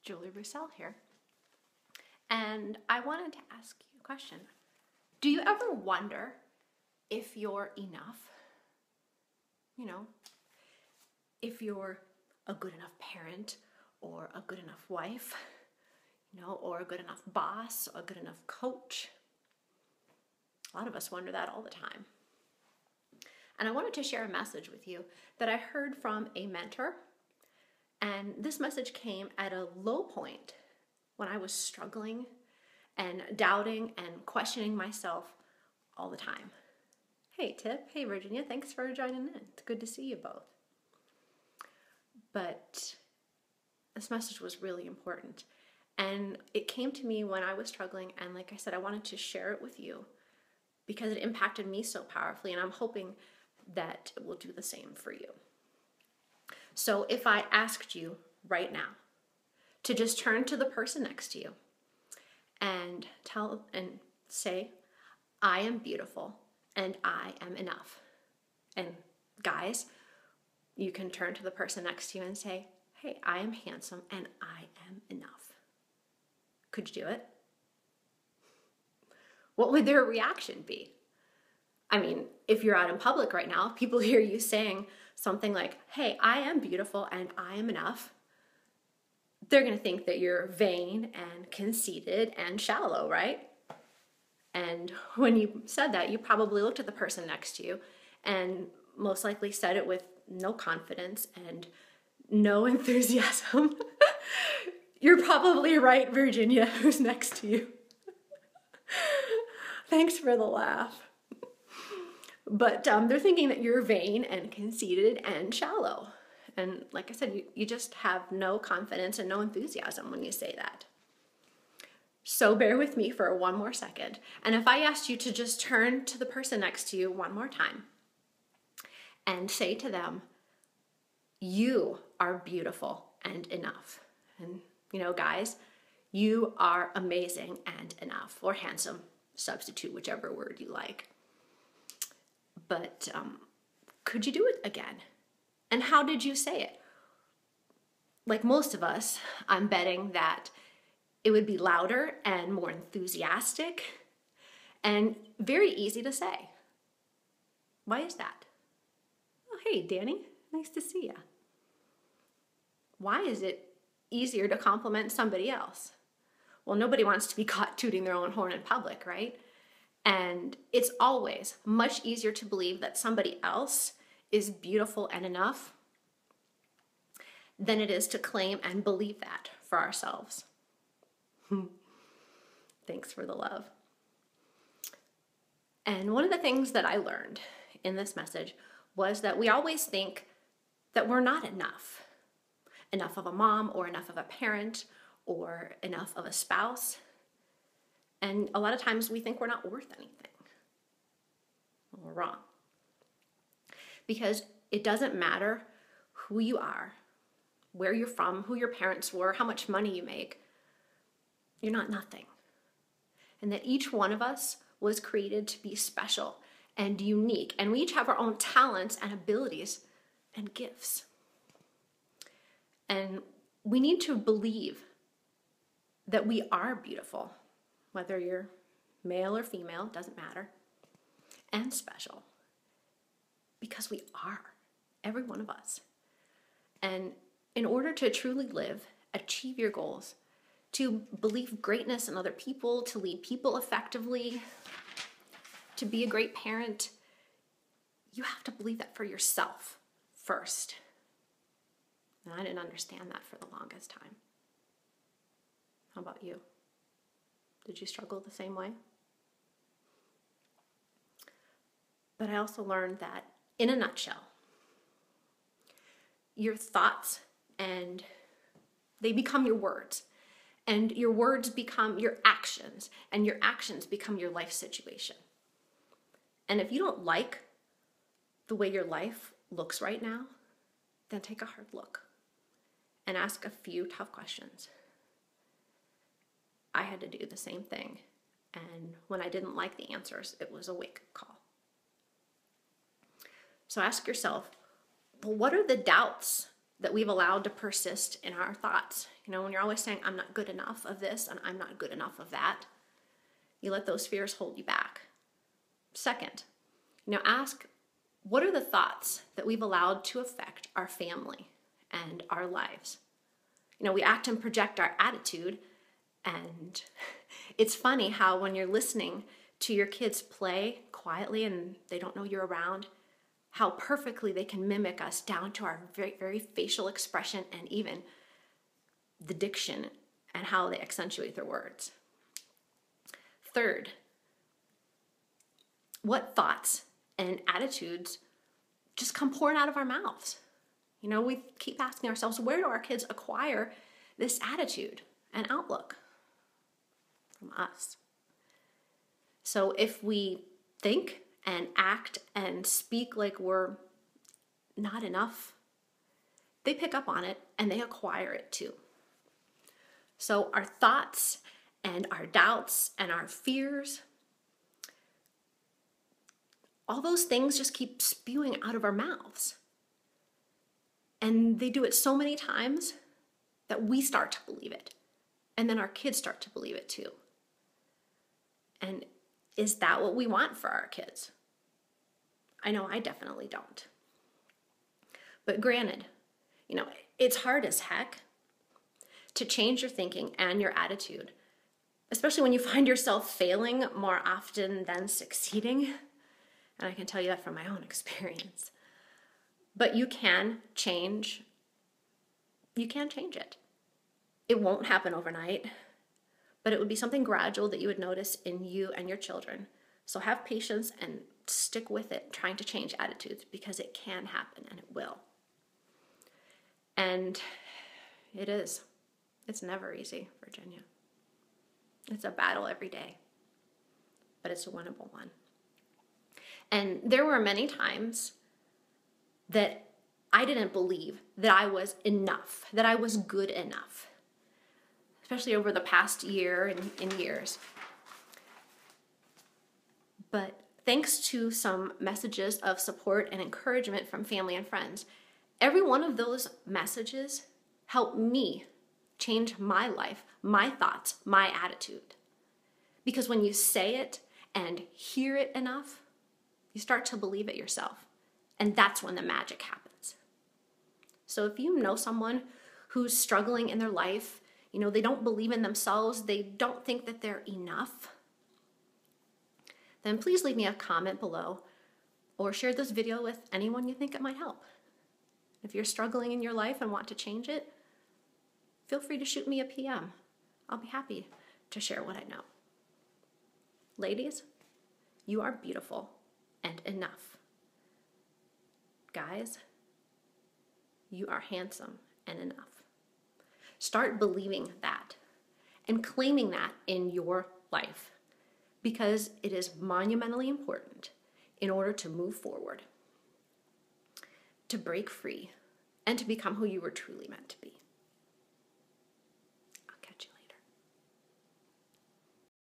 Julie Roussel here. And I wanted to ask you a question. Do you ever wonder if you're enough? You know, if you're a good enough parent or a good enough wife, or a good enough boss or a good enough coach. A lot of us wonder that all the time. And I wanted to share a message with you that I heard from a mentor. And this message came at a low point when I was struggling and doubting and questioning myself all the time. Hey, Tip. Hey, Virginia. Thanks for joining in. It's good to see you both. But this message was really important. And it came to me when I was struggling. And like I said, I wanted to share it with you because it impacted me so powerfully. And I'm hoping that it will do the same for you. So if I asked you right now to just turn to the person next to you and say, I am beautiful and I am enough. And guys, you can turn to the person next to you and say, hey, I am handsome and I am enough. Could you do it? What would their reaction be? I mean, if you're out in public right now, people hear you saying something like, hey, I am beautiful and I am enough. They're going to think that you're vain and conceited and shallow, right? And when you said that, you probably looked at the person next to you and most likely said it with no confidence and no enthusiasm. You're probably right, Virginia, who's next to you. Thanks for the laugh. But they're thinking that you're vain and conceited and shallow. And like I said, you just have no confidence and no enthusiasm when you say that. So bear with me for one more second. And if I asked you to just turn to the person next to you one more time and say to them, you are beautiful and enough. And guys, you are amazing and enough, or handsome, substitute whichever word you like. But could you do it again? And how did you say it? Like most of us, I'm betting that it would be louder and more enthusiastic and very easy to say. Why is that? Oh, hey, Danny, nice to see you. Why is it easier to compliment somebody else? Well, nobody wants to be caught tooting their own horn in public, right? And it's always much easier to believe that somebody else is beautiful and enough than it is to claim and believe that for ourselves. Thanks for the love. And one of the things that I learned in this message was that we always think that we're not enough. Enough of a mom or enough of a parent or enough of a spouse. And a lot of times we think we're not worth anything. Well, we're wrong. Because it doesn't matter who you are, where you're from, who your parents were, how much money you make. You're not nothing. And that each one of us was created to be special and unique. And we each have our own talents and abilities and gifts. And we need to believe that we are beautiful, whether you're male or female, doesn't matter, and special, because we are, every one of us. And in order to truly live, achieve your goals, to believe greatness in other people, to lead people effectively, to be a great parent, you have to believe that for yourself first. And I didn't understand that for the longest time. How about you? Did you struggle the same way? But I also learned that, in a nutshell, your thoughts and they become your words. And your words become your actions. And your actions become your life situation. And if you don't like the way your life looks right now, then take a hard look and ask a few tough questions. I had to do the same thing. And when I didn't like the answers, it was a wake-up call. So ask yourself, well, what are the doubts that we've allowed to persist in our thoughts. You know, when you're always saying, I'm not good enough of this and I'm not good enough of that, you let those fears hold you back. Second, ask, what are the thoughts that we've allowed to affect our family and our lives? We act and project our attitude, and it's funny how when you're listening to your kids play quietly and they don't know you're around, how perfectly they can mimic us down to our very, very facial expression and even the diction and how they accentuate their words. Third, what thoughts and attitudes just come pouring out of our mouths? We keep asking ourselves, where do our kids acquire this attitude and outlook? From us. So if we think and act and speak like we're not enough, they pick up on it and they acquire it too. So our thoughts and our doubts and our fears, all those things just keep spewing out of our mouths. And they do it so many times that we start to believe it. And then our kids start to believe it too. And is that what we want for our kids? I know I definitely don't. But granted, it's hard as heck to change your thinking and your attitude, especially when you find yourself failing more often than succeeding. And I can tell you that from my own experience. But you can change it. It won't happen overnight, but it would be something gradual that you would notice in you and your children. So have patience and stick with it, trying to change attitudes, because it can happen and it will. And it is. It's never easy, Virginia. It's a battle every day, but it's a winnable one. And there were many times that I didn't believe that I was enough, that I was good enough, especially over the past year and years. But thanks to some messages of support and encouragement from family and friends, every one of those messages helped me change my life, my thoughts, my attitude. Because when you say it and hear it enough, you start to believe it yourself. And that's when the magic happens. So if you know someone who's struggling in their life, they don't believe in themselves, they don't think that they're enough, then please leave me a comment below or share this video with anyone you think it might help. If you're struggling in your life and want to change it, feel free to shoot me a PM. I'll be happy to share what I know. Ladies, you are beautiful and enough. Guys, you are handsome and enough. Start believing that and claiming that in your life, because it is monumentally important in order to move forward, to break free, and to become who you were truly meant to be.